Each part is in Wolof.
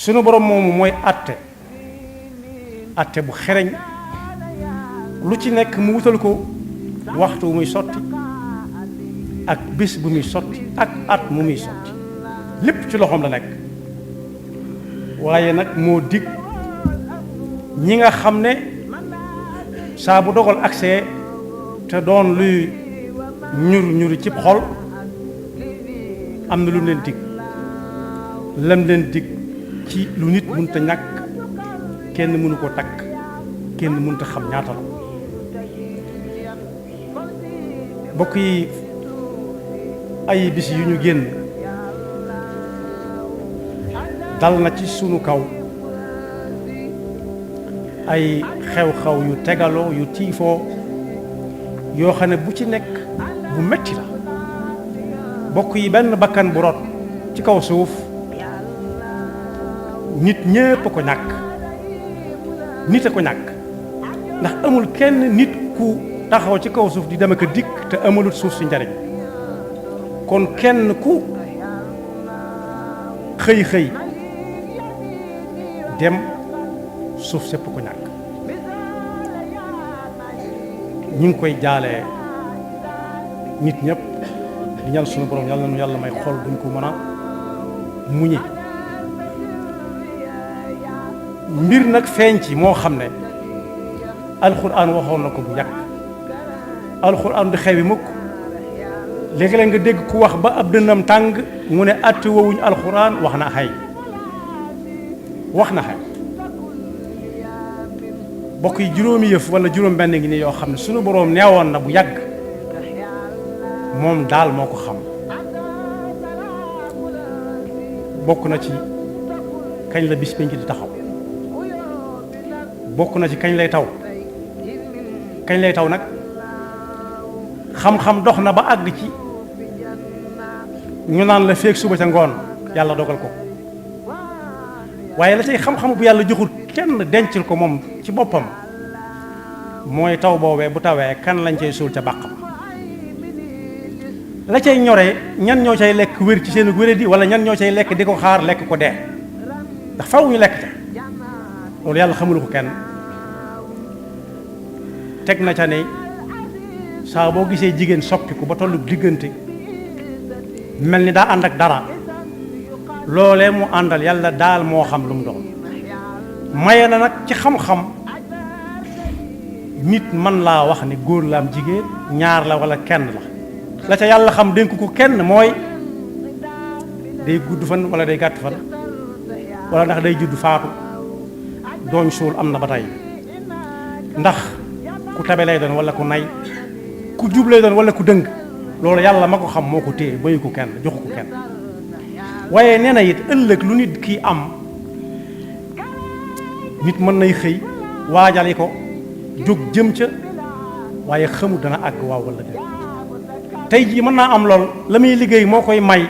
sunu borom moomu mooy atte bu xereñ lu ci nekk mu wutal ko waxtu muy sotti ak bis bu muy sotti ak at mu muy sotti lépp ci loxoom la nekk waaye nag moo dig ñi nga xam ne saa bu dogal accès te doon luy ñuri cib xol am na lu leen dig lam leen dig ci lu nit mënta ñàkk kenn mënu ko takk kenn mënta xam ñaata la bokk yi ay bis yu ñu génn dal na ci sunu kaw ay xew-xew yu tegaloo yu tiifoo yoo xam ne bu ci nekk bu metti la bokk yi benn bakkan bu rot ci kaw suuf nit ñépp a ko ñàkk nit a ko ñàkk ndax amul kenn nit ku taxaw ci kaw suuf di dem ak a dikk te amalut suuf si njariñ kon kenn ku xëy dem suuf sépp ko ñàkk ñu ngi koy jaalee nit ñëpp di ñaan sunu borom yàlla nu yàlla may xol buñ ko mën a muñe mbir nag feeñ ci moo xam ne alxuraan waxoon na ko bu yàgg alxuraan du xewi mukk léegi-léeg nga dégg ku wax ba ab dënnam tàng mu ne atti wowuñ alxuraan wax na xay bokk yi juróomi yëf wala juróom benn ngi ni yoo xam ne sunu boroom neewoon na bu yàgg moom daal moo ko xam bokk na ci kañ la bis penc di taxaw bokk na ci kañ lay taw nag xam-xam dox na ba àgg ci ñu naan la feek suba ca ngoon yàlla dogal ko waaye la cay xam-xam bu yàlla joxul kenn dencil ko moom ci boppam mooy taw boobee bu tawee kan lañ cay suul ca bàqam la cay ñoree ñan ñoo cay lekk wér ci seen wéradi wala ñan ñoo cay lekk di ko xaar lekk ko dee ndax faw ñu lekk ca loolu yàlla xamulu ko kenn teg na ca ne saa boo gisee jigéen soppiku ba tollu diggante mel ni daa ànd ak dara loolee mu àndal yàlla daal moo xam lu mu doon maye na nag ci xam-xam nit mën laa wax ne góor la am jigéen ñaar la wala kenn la ca yàlla xam dénk ko kenn mooy day gudd fan wala day gàtt fan wala ndax day judd faatu dooñ suul am na ba tey ndax ku tabe lay doon wala ku nay ku jub lay doon wala ku dëng loolu yàlla ma ko xam moo ko téye bayu ko kenn joxu ko kenn waaye nee na it ëllëg lu nit kii am nit mën nay xëy waajali ko jóg jëm ca waaye xamut dana àgg waaw wala déet tey jii mën naa am lool la muy liggéey moo koy may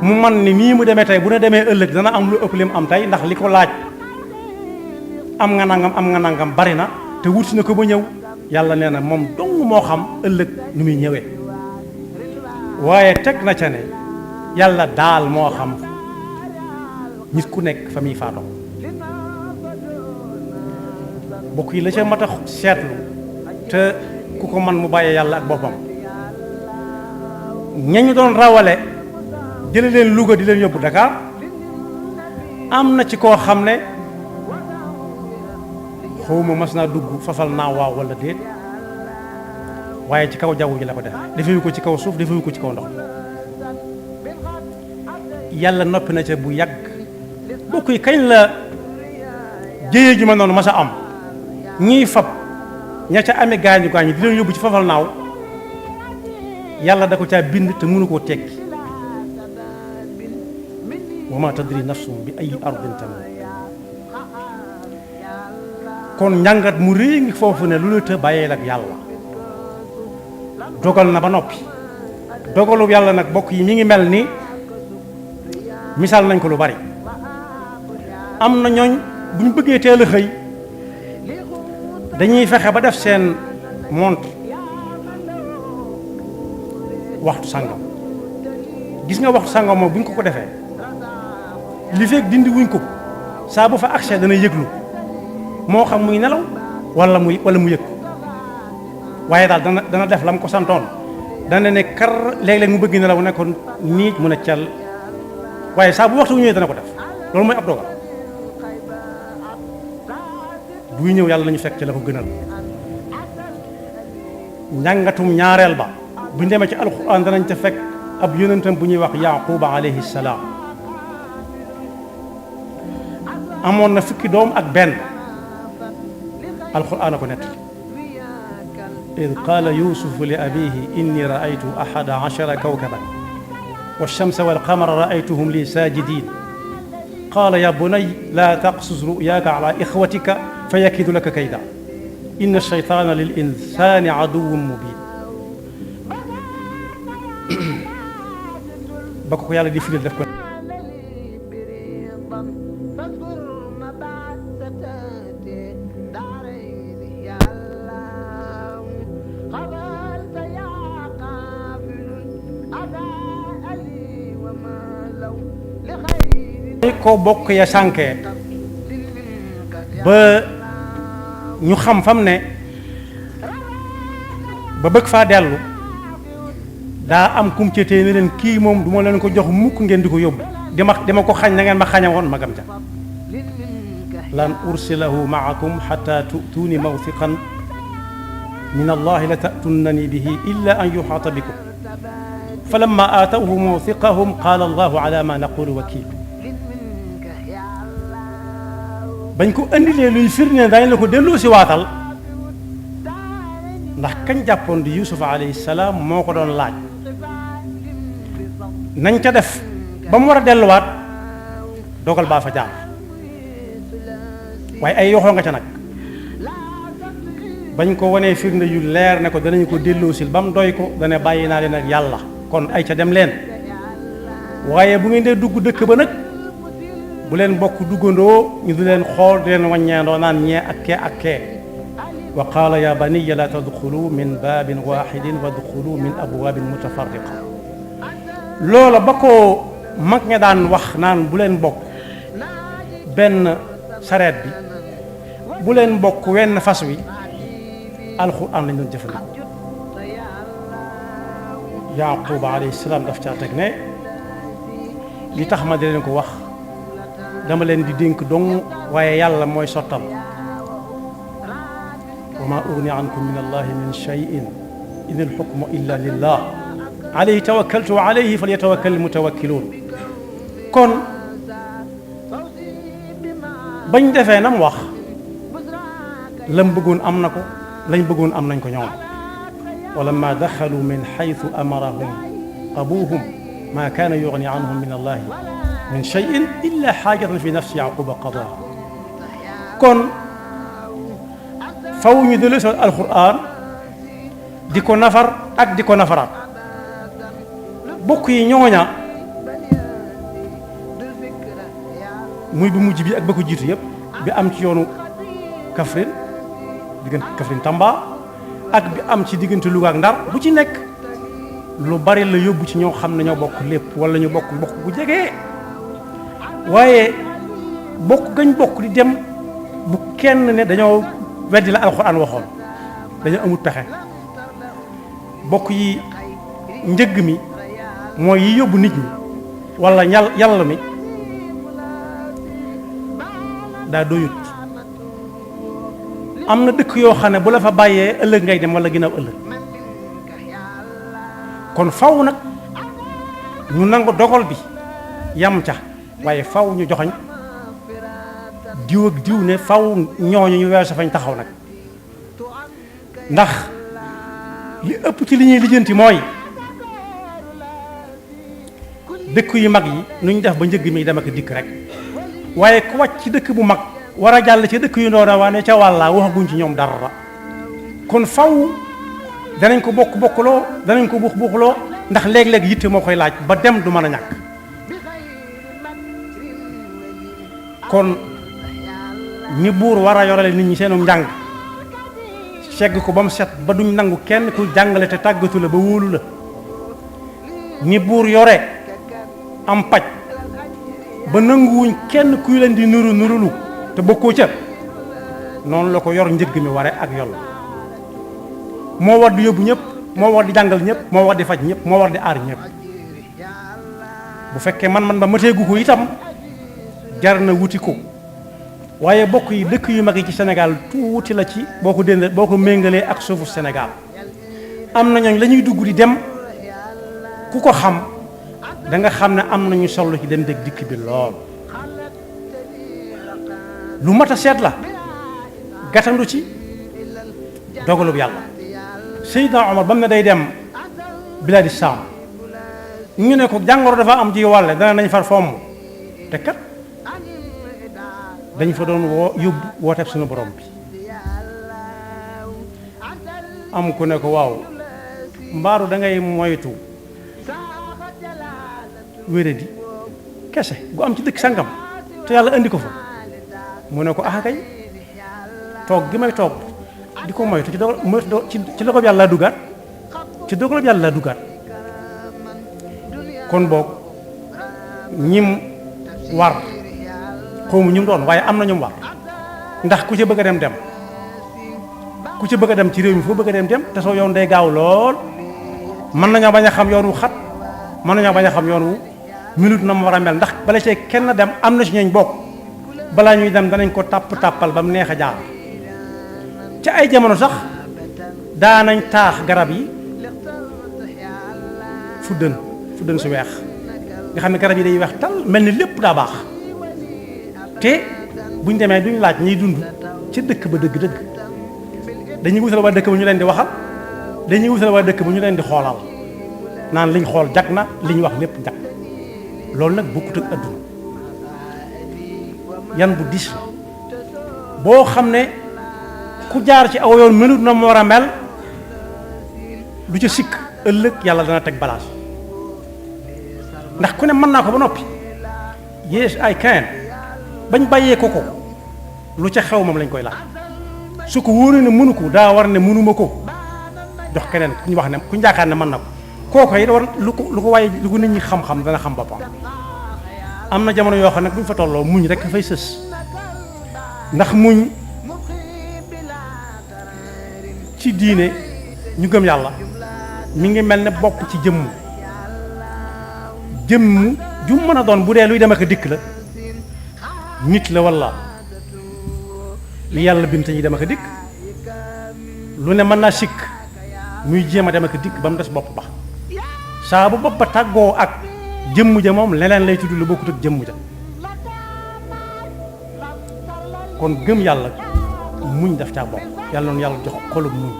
mu man ni nii mu demee tey bu ne demee ëllëg dana am lu ëpp lim am tey ndax li ko laaj am nga nangam bari na te wut si na ko ba ñëw yàlla nee na moom dong moo xam ëllëg nu muy ñëwee waaye teg na ca ne yàlla daal moo xam nit ku nekk fa muy faatoo bokk yi la ca mat a seetlu te ku ko man mu bàyyee yàlla ak boppam ñañu doon rawale jële leen Louga di leen yóbbu Dakar am na ci koo xam ne xawma mas naa dugg fafal naa waaw wala déet waaye ci kaw jaww ji la ko def defewu ko ci kaw suuf defewu ko ci kaw ndox yàlla noppi na ca bu yàgg bokk yi kañ la jéyee ju ma noonu mas a am ñiy fab ña ca amee gaañu di leen yóbbu ci fafal naaw yàlla da ko caa bind te mënu koo tekki wa ma tadri nafsum bi ay ardin tamut kon njàngat mu réy ngi foofu ne lu la të bàyyeel ak yàlla dogal na ba noppi dogalu yàlla nag bokk yi mi ngi mel ni misaal nañ ko lu bari am na ñooñ bu ñu bëggee teel a xëy dañuy fexe ba def seen montre waxtu sàngam gis nga waxtu sàngam moom bu ñu ko defee li fekk dindi wuñ ko saa bu fa accès dana yëglu moo xam muy nelaw wala mu yëg waaye daal dana def la mu ko santoon dana ne kar léeg-léeg mu bëgg nelaw ne ko niij mu ne cal waaye saa bu waxtu ñëwee dana ko def loolu mooy ab dogal buy ñëw yàlla nañu fekk ci la ko gënal njàngatum ñaareel ba bu ñu demee ci alquran danañ ca fekk ab yonentam bu ñuy wax yaquba alayhi salaam amoon na fukki doom ak benn alquran a ko nett id qaala yusufu li abihi inni raaytu ahada ashara kawkaban والشمس والقمر رأيتهم لي ساجدين قال يا بني لا تقصص رؤياك على إخوتك فيكيد لك كيدا إن الشيطان للإنسان عدو مبين بكو يالا دي فيل داف كو ko bokk ya sànkee ba ñu xam fam ne ba bëgg faa dellu daa am kum ca téye ne leen kii moom du ma leen ko jox mukk ngeen di ko yóbbu dama ko xañ na ngeen ma xañe woon ma gam ca lan ursilahu maakum xata tu'tuuni mawthiqan min allahi la ta'tunnani bihi illa an yuxaata bikum falamma aatawhu mawthiqahum qaala allahu ala ma naqulu wakil bañ ko andilee luy firnde dañ la ko delloo si waatal ndax kañ jàppoon di Yuusufa alayhi salaam moo ko doon laaj nañ ca def ba mu war a delluwaat dogal baa fa jaar waaye ay yoxoo nga ca nag bañ ko wanee firnde yu leer ne ko danañ ko delloosil ba mu doy ko dana bàyyi naa leen ak yàlla kon ay ca dem leen waaye bu ngeen dee dugg dëkk ba nag bu leen bokk duggandoo ñu du leen xool di leen wàññeendoo naan ñee ak kee wa qaala ya baniya la tadxulu min baabin waxidin wadxulu min abwaabin mutafarriqa loola ba ko mag ña daan wax naan bu leen bokk benn sareet bi bu leen bokk wenn fas wi alxuraan lañ doon jëfandikoo yaquba alayhi salaam daf caa teg ne li tax ma di leen ko wax dama leen di dénk dong waaye yàlla mooy sottal wa ma ugni ankum min allahi min cheyin in alxukmu illa lillah alayhi tawakkaltu wa alayhi falyatawakkal almutawakkiluun kon bañ defee nam wax lam bëggoon am na ko lañ bëggoon am nañ ko ñoom wa lamma daxalu min xaytu amarahum abuhum ma kaana yugni anhum min allahi min cheyin illa xaajatan fi nafsi yaquba qadaa kon faw ñu delloo si alquran di ko nafar ak di ko nafaraat bokk yi ñooña muy bu mujj bi ak ba ko jiitu yëpp bi am ci yoonu Kaffrine diggante Kaffrine Tamba ak bi am ci diggante Louga ak Ndar bu ci nekk lu bari la yóbbu ci ñoo xam ne ñoo bokk lépp wala ñu bokk bu jege. waaye bokk gañ bokk di dem bu kenn ne dañoo weddi la alxuraan waxoon dañoo amut pexe bokk yi njëgg mi mooy yi yóbbu nit ñi wala yàlla mi daa doyut am na dëkk yoo xam ne bu la fa bàyyee ëllëg ngay dem wala ginnaaw ëllëg kon faw nag ñu nangu dogal bi yam ca waaye faw ñu joxoñ diw ak diw ne faw ñooñu ñu weesu fañ taxaw nag ndax li ëpp ci li ñuy lijjanti mooy dëkk yu mag yi nu ñu def ba njëgg mi dem ak dikk rek waaye ku wàcc ci dëkk bu mag war a jàll ci dëkk yu ndoona waane ca wàllaa waxaguñ ci ñoom dara kon faw danañ ko bokkuloo danañ ko buuxloo ndax léeg-léeg yitte moo koy laaj ba dem du mën a ñàkk kon ni buur war a yorale nit ñi seenum njàng segg ko ba mu set ba duñ nangu kenn ku jàngale te tàggatu la ba wóolu la ni buur yore am paj ba nanguwuñ kenn kuy leen di nurulu te bokkoo ca noonu la ko yor njëgg mi ware ak yolla moo war di yóbbu ñëpp moo war di jàngal ñëpp moo war di faj ñëpp moo war di aar ñëpp bu fekkee man ba mateegu ko itam jar na wuti ko waaye bokk yi dëkk yu mag yi ci Sénégal tuuti la ci boo ko méngalee ak suufu Sénégal am na ñooñ la ñuy dugg di dem ku ko xam da nga xam ne am nañu solo ci dem dëkk dikk bi lool lu mat a seet la gàttandu ci dogalub yàlla Seydina Omar ba mu ne day dem bilaadi Saam ñu ne ko jàngoro dafa am ci wàlle dana nañ far fomm te kat dañ fa doon yóbbu wooteeb suñu borom bi am ku ne ko waaw mbaaru da ngay moytu wéradi kese gu am ci dëkk sangam te yàlla indi ko fa mu ne ko ah kay toog gi may toog di ko moytu ci loxob yàlla dugaat ci dogalab yàlla dugaat kon boog ñim war xawmu ñum doon waaye am na ñum war ndax ku ci bëgg a dem ku ci bëgg a dem ci réew mi foo bëgg a dem te soo yoon day gaaw lool mën nañoo bañ a xam yoon wu xat mën nañoo bañ a xam yoon wu minute na mu war a mel ndax bala cee kenn dem am na ci ñooñ bokk balaa ñuy dem danañ ko tàppal ba mu neex a jaar ci ay jamono sax daanañ taax garab yi fuddën su weex nga xam ne garab yi day weex tal mel ni lépp daa baax te buñ demee duñ laaj ñiy dund ci dëkk ba dëgg-dëgg dañuy wutal waa dëkk ba ñu leen di waxal dañuy wutal waa dëkk ba ñu leen di xoolal naan liñ xool jag na liñ wax lépp jag loolu nag bokkut ak adduna yan bu diis la boo xam ne ku jaar ci aw yoon mënut na mu war a mel lu ca sikk ëllëg yàlla dana teg balaas ndax ku ne mën naa ko ba noppi yes ay can bañ bàyyee ko lu ca xew moom lañ koy laaj su ko wóoree ne mënu ko daa war ne mënuma ko jox keneen ku ñu wax ne ku ñu yaakaar ne mën na ko kooku it war lu ko waaye lu ko nit ñi xam-xam dana xam boppam am na jamono yoo xam ne bu ñu fa tolloo muñ rek dafay sës ndax muñ ci diine ñu gëm yàlla mi ngi mel ne bokk ci jëmm ju mën a doon bu dee luy dem ak dikk la nit la walla li yàlla bind yi dem ak dikk lu ne mën naa sikk muy jéem a dem ak dikk ba mu des bopp ba saa bu bopp ba tàggoo ak jëmm ja moom leneen lay tudd lu bokkut ak jëmm ja kon gëm yàlla muñ daf caa bokk yàlla noonu yàlla jox xolub muñ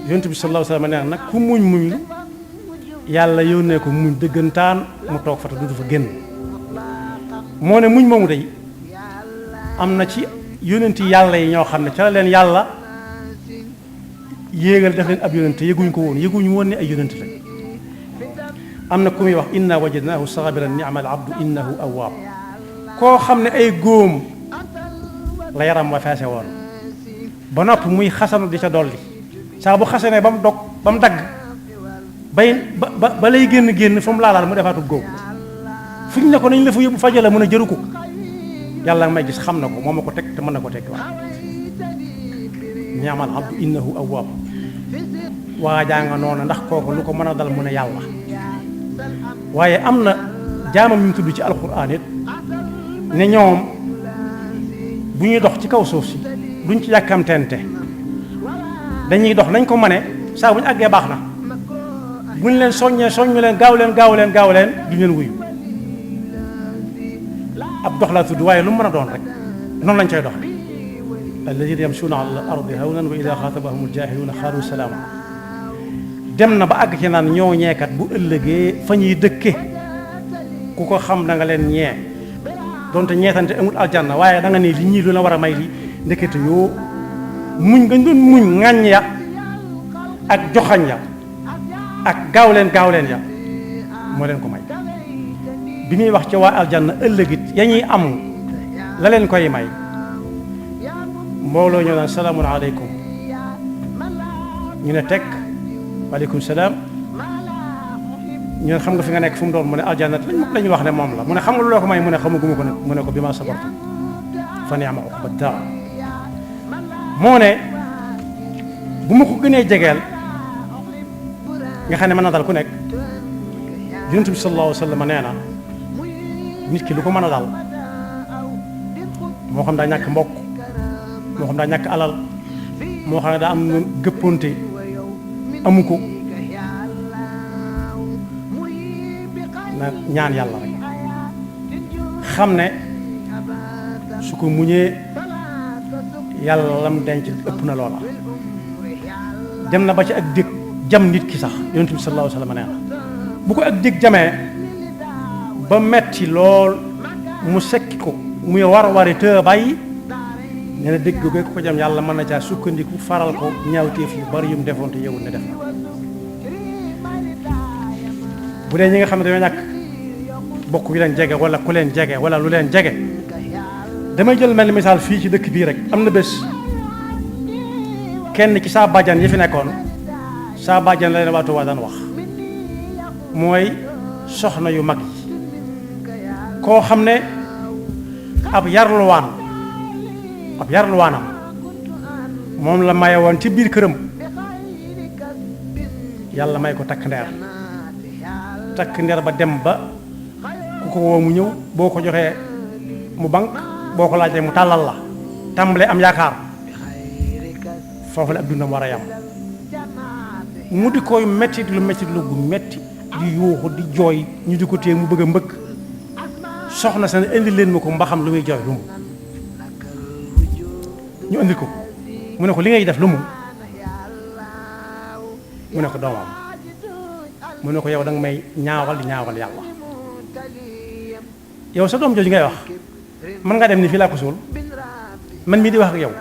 yonent bi sallallahu alayhi wa sallam nee nag ku muñ lu yàlla yónnee ko muñ dëggantaan mu toog fa te du fa génn moo ne muñ moomu day am na ci yónenti yàlla yi ñoo xam ne ca la leen yàlla yéegal def leen ab yónente yëguñ ko woon yëguñu woon ne ay yónente la am na ku muy wax inna wajadnaahu sabiran ni'mal abdu innahu awwaab koo xam ne ay góom la yaram wa feese woon ba nopp muy xasanu di ca dolli saa bu xasanee ba mu dog ba mu dagg ba lay génn fa mu laalaal mu defaatu góom fu ñu ne ko nañ la fa yóbbu fajala mën a jëru ko yàlla may gis xam na ko moo ma ko teg te mën na ko teg wax ni'mal abdu innahu awwaab waajaa nga noonu ndax kooku lu ko mën a dal mu ne yàlla waaye am na jaamam ñu tudd ci alxuraan it ne ñoom bu ñuy dox ci kaw suuf si duñ ci yàkkamtente dañuy dox nañ ko mëne saa bu ñu àggee baax na buñ leen soññu leen gaaw leen duñ leen wuyu ab dox laa tudd waaye lu mu mën a doon rek noonu lañ cay dox alladina yamshuuna ala al-ardi hawnan wa ida xaatabahum al-jaahiluuna qaalu salaama dem na ba àgg ci naan ñoo ñeekat bu ëllëgee fa ñuy dëkke ku ko xam da nga leen ñee donte ñeetante amul aljanna waaye da nga ne li ñii lu la war a may li ndekete yoo muñ nga doon muñ ŋàññ ya ak joxañ ya ak gaaw leen ya moo leen ko may bi muy wax ci waa aljanna ëllëgit ya ñuy am la leen koy may mbooloo ñoo naan salaamun aleykum ñu ne tekk waaleykum salaam ñu xam nga fi nga nekk fu mu doon mu ne aljanna lañu wax ne moom la mu ne xam nga lu ko may mu ne xamaguma ko nag mu ne ko bi ma sabartu fa ni'ma uqba daar moo ne bu ma ko gënee jegeel nga xam ne mën na dal ku nekk yonent bi sallallahu alayhi wa sallam nee na nit ki lu ko mën a dal moo xam daa ñàkk mbokk moo xam daa ñàkk alal moo xam ne daa am gëpponte amu ko na ñaan yàlla rek xam ne su ko muñee yàlla lam denc ëpp na loola dem na ba ci ak dég jam nit ki sax yonent bi sallallahu alayhi wa sallam nee na bu ko ak dég jamee ba metti lool mu sekki ko muy war-wari te bàyyi nee na dégg googu ko jam yàlla mën na caa sukkandiku faral ko ñaawteef yu bari yum defoon te yewul ne def na bu dee ñi nga xam ne dañoo ñàkk bokk yu leen jege wala ku leen jege wala lu leen jege damay jël mel ni misaal fii ci dëkk bii rek am na bés kenn ci saa bàjjan yi fi nekkoon saa bàjjan la leen waa Tuubaa daan wax mooy soxna yu mag yi koo xam ne ab yarluwaanam moom la maye woon ci biir këram yàlla may ko takk ndeer ba dem ba ku ko woo mu ñëw boo ko joxee mu bank boo ko laajee mu tàllal la tàmbalee am yaakaar foofu la ab dundam war a yam mu di koy mettit lu gu metti di yuuxu di jooy ñu di ko téye mu bëgg a mbëkk soxna sa ne indi leen ma ko mbaxam lu muy jooy lu mu ñu indi ko mu ne ko li ngay def lu mu ne ko doomam mu ne ko yow danga may ñaawal di ñaawal yàlla yow sa doom jooju ngay wax mën nga dem ni fii laa ko suul man mii di wax ak yow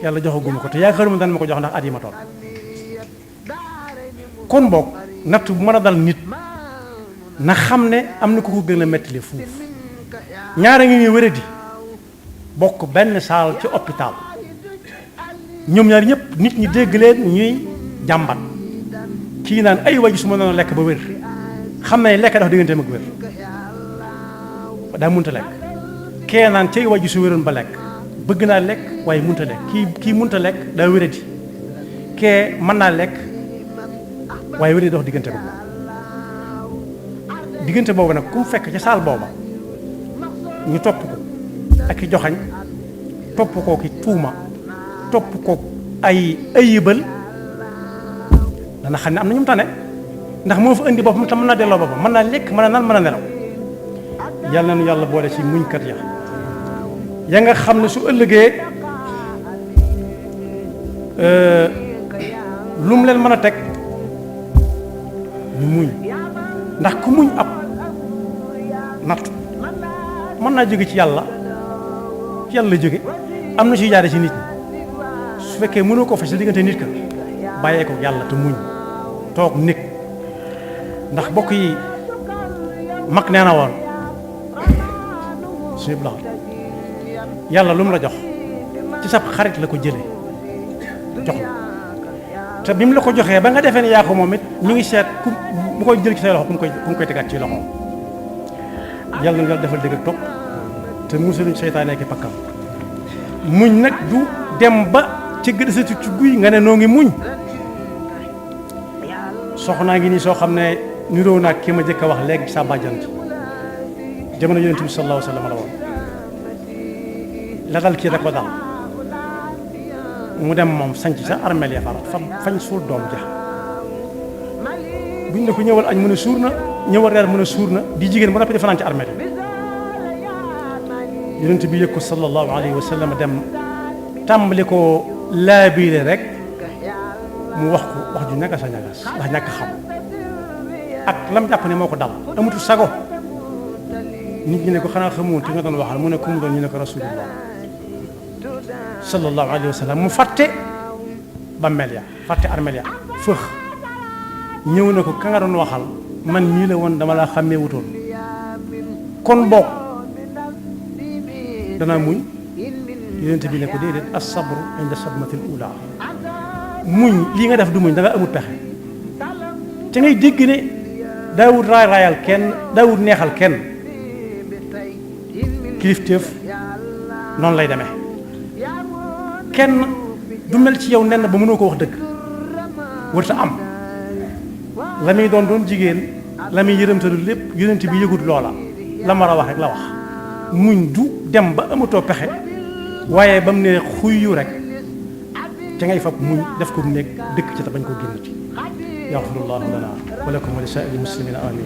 yàlla joxaguma ko te yaakaaruma dana ma ko jox ndax at yi ma toll kon boog natt bu mën a dal nit na xam ne am na ku ko gën a metti le fuuf ñaara ngi ñuy wéradi bokk benn saal ci hôpital ñoom ñaar ñëpp nit ñi dégg leen ñuy jàmbat kii naan ay waji su ma noonu lekk ba wér xam ne lekk dafa digganteem ak wér daa munta lekk kee naan cay waji su wéroon ba lekk bëgg naa lekk waaye munta lekk kii munta lekk daa wéradi kee mën naa lekk waaye wéradi dox diggante boobu diggante boobu nag ku mu fekk ca saal booba ñu topp ko ak i joxañ topp koo ki tuuma topp ko ay ayibal dana xam ne am na ñu mu tane ndax moo fa indi boppam te mën naa delloo boppam mën naa lekk mën naa naan mën a nelaw yàlla nañu yàlla boole ci muñkat ya nga xam ne su ëllëgee lu mu leen mën a teg ñu muñ ndax ku muñ ab natt mën naa jóge ci yàlla jóge am na suy jaare ci nit ñi su fekkee mënoo ko faj sa diggante nit ka bàyyee ko yàlla te muñ toog nekk ndax bokk yi mag nee na woon suñu bilax yàlla lu mu la jox ci sa xarit la ko jële jox la te bi mu la ko joxee ba nga defee ne yaa ko moom it ñu ngi seet ku bu koy jël ci say loxo ku mu koy tegaat ci loxoom yàlla na nga defal dëgg ak topp te musaluñ seytaane ki pakkam muñ nag du dem ba ci gëdd sa ci guy nga ne noo ngi muñ soxnaa ngi nii soo xam ne niroo naag ki ma jëkk a wax léegi sa bàjjant jamono yonent bi sallallahu alayhi wa sallam la woon la dal kii rek ba dal mu dem moom sanc sa armeel ya fañ suul doom ja buñ ne ko ñëwal añ mu ne suur na ñëwal reer mu ne suur na di jigéen ba noppi di fanaan ci armeel yi yonent bi yëg ko sallallahu alayhi wa sallam dem tàmbali ko laabiire rek mu wax ko wax ju ñagas a ñagas ndax ñàkk xam ak lam jàpp ne moo ko dal amatu sago nit ñi ne ko xanaa xamoon te nga doon waxal mu ne ku mu doon ñu ne ko rasulullah sallallahu alayhi wa sallam mu fàtte bammeel ya fàtte armeel ya fëx ñëw na ko ka nga doon waxal man ñii la woon dama laa xàmmee wutoon kon boog danaa muñ yonent bi ne ko déedéet as-sabru inda sadmatil ula muñ lii nga def du muñ da nga amut pexe te ngay dégg ne daawut raay raayal kenn daawut neexal kenn kilifteef noonu lay demee kenn du mel ci yow nen ba mënoo ko wax dëgg warta am la muy doon jigéen la muy yërëmtalu lépp yonent bi yëgut loola la mar a wax rek la wax muñ du dem ba amatoo pexe waaye ba mu ne xuyyu rek ca ngay fab muñ def ko mu nekk dëkk ci te bañ koo génn ci yaxfirullahu lana wa lakum wa li saa'iril muslimina amin